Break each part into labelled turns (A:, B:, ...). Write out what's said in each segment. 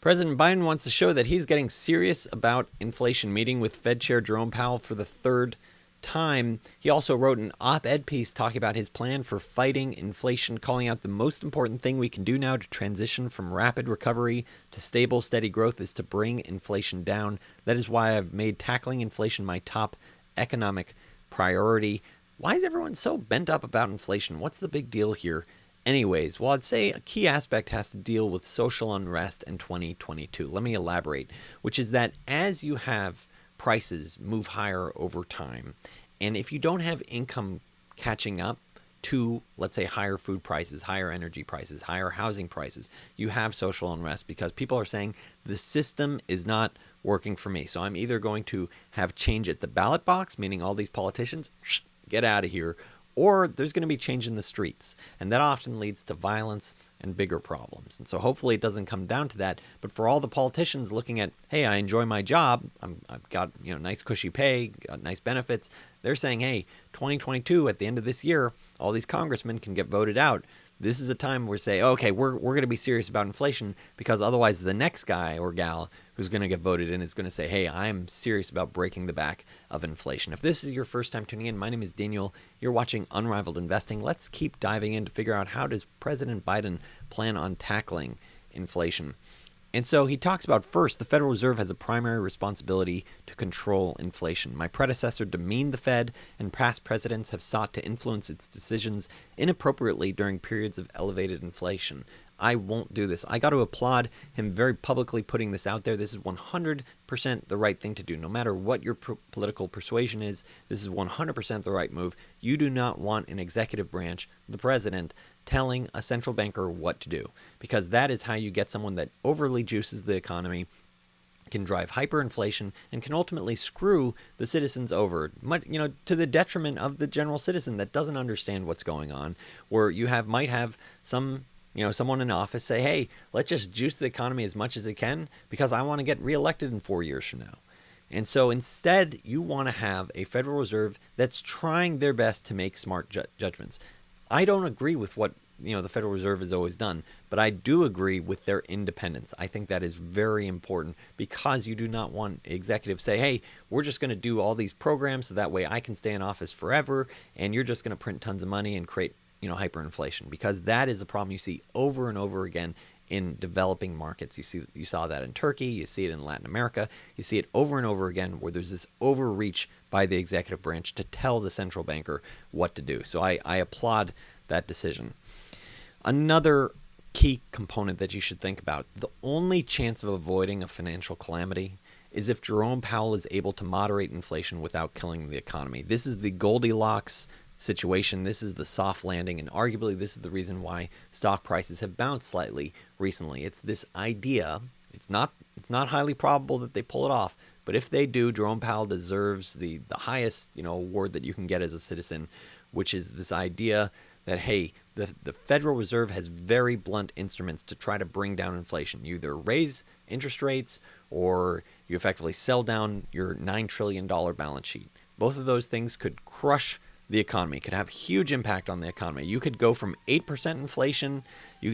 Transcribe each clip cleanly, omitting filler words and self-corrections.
A: President Biden wants to show that he's getting serious about inflation, meeting with Fed Chair Jerome Powell for the third time. He also wrote an op-ed piece talking about his plan for fighting inflation, calling out the most important thing we can do now to transition from rapid recovery to stable, steady growth is to bring inflation down. That is why I've made tackling inflation my top economic priority. Why is everyone so bent up about inflation? What's the big deal here? Anyways, well, I'd say a key aspect has to deal with social unrest in 2022. Let me elaborate, which is that as you have prices move higher over time, and if you don't have income catching up to, let's say, higher food prices, higher energy prices, higher housing prices, you have social unrest because people are saying the system is not working for me. So I'm either going to have change at the ballot box, meaning all these politicians, get out of here, or there's going to be change in the streets. And that often leads to violence and bigger problems. And so hopefully it doesn't come down to that. But for all the politicians looking at, hey, I enjoy my job, I've got nice cushy pay, got nice benefits, they're saying, hey, 2022, at the end of this year, all these congressmen can get voted out. This is a time where we say, okay, we're going to be serious about inflation, because otherwise the next guy or gal who's going to get voted in is going to say, hey, I'm serious about breaking the back of inflation. If this is your first time tuning in, my name is Daniel. You're watching Unrivaled Investing. Let's keep diving in to figure out, how does President Biden plan on tackling inflation? And so he talks about, first, the Federal Reserve has a primary responsibility to control inflation. My predecessor demeaned the Fed, and past presidents have sought to influence its decisions inappropriately during periods of elevated inflation. I won't do this. I got to applaud him very publicly putting this out there. This is 100% the right thing to do. No matter what your political persuasion is, this is 100% the right move. You do not want an executive branch, the president, telling a central banker what to do, because that is how you get someone that overly juices the economy, can drive hyperinflation, and can ultimately screw the citizens over, to the detriment of the general citizen that doesn't understand what's going on. Where you might have someone in office say, hey, let's just juice the economy as much as it can because I want to get reelected in 4 years from now. And so instead, you want to have a Federal Reserve that's trying their best to make smart judgments. I don't agree with what the Federal Reserve has always done, but I do agree with their independence. I think that is very important, because you do not want executives say, hey, we're just going to do all these programs so that way I can stay in office forever, and you're just going to print tons of money and create hyperinflation, because that is a problem you see over and over again in developing markets. You saw that in Turkey, you see it in Latin America, you see it over and over again, where there's this overreach by the executive branch to tell the central banker what to do. So I applaud that decision. Another key component that you should think about, the only chance of avoiding a financial calamity is if Jerome Powell is able to moderate inflation without killing the economy. This is the Goldilocks situation. This is the soft landing, and arguably this is the reason why stock prices have bounced slightly recently. It's this idea. It's not highly probable that they pull it off, but if they do, Jerome Powell deserves the highest award that you can get as a citizen, which is this idea that, hey, the Federal Reserve has very blunt instruments to try to bring down inflation. You either raise interest rates or you effectively sell down your $9 trillion balance sheet. Both of those things could crush the economy, could have huge impact on the economy. You could go from 8% inflation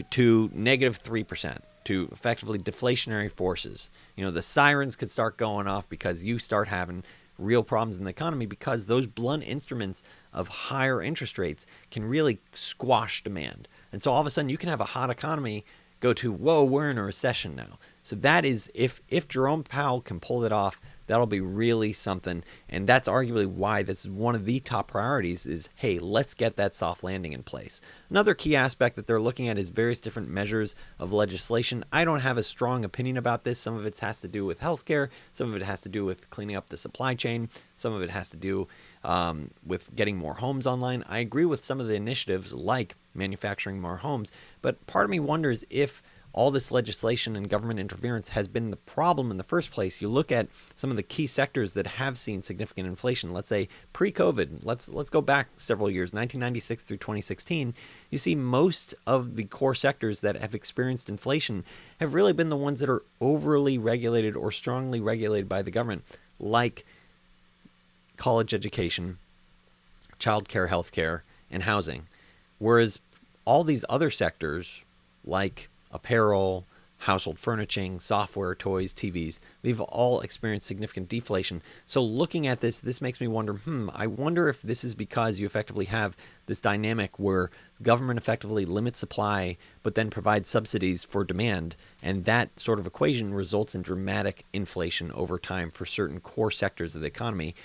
A: to negative 3%, to effectively deflationary forces. The sirens could start going off because you start having real problems in the economy, because those blunt instruments of higher interest rates can really squash demand. And so all of a sudden you can have a hot economy go to, whoa, we're in a recession now. So that is, if Jerome Powell can pull it off, that'll be really something. And that's arguably why this is one of the top priorities is, hey, let's get that soft landing in place. Another key aspect that they're looking at is various different measures of legislation. I don't have a strong opinion about this. Some of it has to do with healthcare. Some of it has to do with cleaning up the supply chain. Some of it has to do with getting more homes online. I agree with some of the initiatives like manufacturing more homes, but part of me wonders if all this legislation and government interference has been the problem in the first place. You look at some of the key sectors that have seen significant inflation. Let's say pre-COVID, let's go back several years, 1996 through 2016. You see most of the core sectors that have experienced inflation have really been the ones that are overly regulated or strongly regulated by the government, like college education, childcare, healthcare, and housing. Whereas all these other sectors, like apparel, household furnishing, software, toys, TVs. They've all experienced significant deflation. So looking at this makes me wonder, I wonder if this is because you effectively have this dynamic where government effectively limits supply, but then provides subsidies for demand. And that sort of equation results in dramatic inflation over time for certain core sectors of the economy.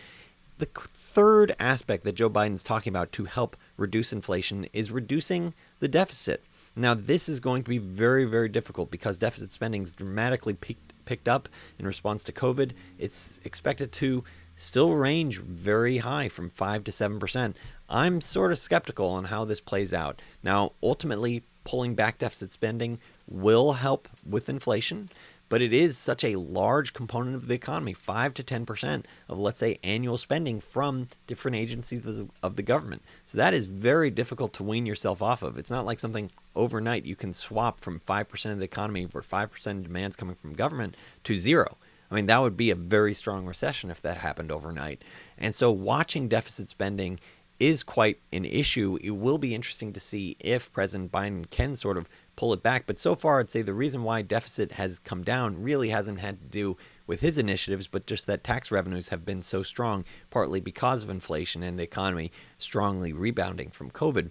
A: The third aspect that Joe Biden's talking about to help reduce inflation is reducing the deficit. Now, this is going to be very, very difficult because deficit spending is dramatically picked up in response to COVID. It's expected to still range very high from 5 to 7%. I'm sort of skeptical on how this plays out. Now, ultimately, pulling back deficit spending will help with inflation, but it is such a large component of the economy, 5 to 10% of, let's say, annual spending from different agencies of the government. So that is very difficult to wean yourself off of. It's not like something overnight you can swap from 5% of the economy where 5% of demand's coming from government to zero. I mean, that would be a very strong recession if that happened overnight. And so watching deficit spending is quite an issue. It will be interesting to see if President Biden can sort of pull it back. But so far, I'd say the reason why deficit has come down really hasn't had to do with his initiatives, but just that tax revenues have been so strong, partly because of inflation and the economy strongly rebounding from COVID.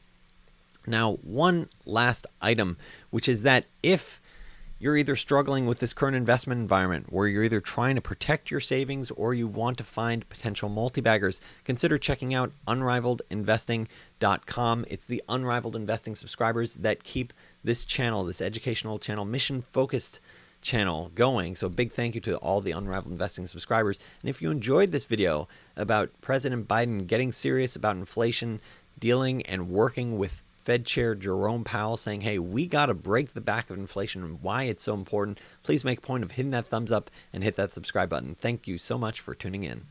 A: Now, one last item, which is that if you're either struggling with this current investment environment where you're either trying to protect your savings or you want to find potential multi-baggers, consider checking out unrivaledinvesting.com. It's the Unrivaled Investing subscribers that keep this channel, this educational channel, mission-focused channel going. So a big thank you to all the Unrivaled Investing subscribers. And if you enjoyed this video about President Biden getting serious about inflation, dealing and working with Fed Chair Jerome Powell saying, hey, we got to break the back of inflation and why it's so important, please make a point of hitting that thumbs up and hit that subscribe button. Thank you so much for tuning in.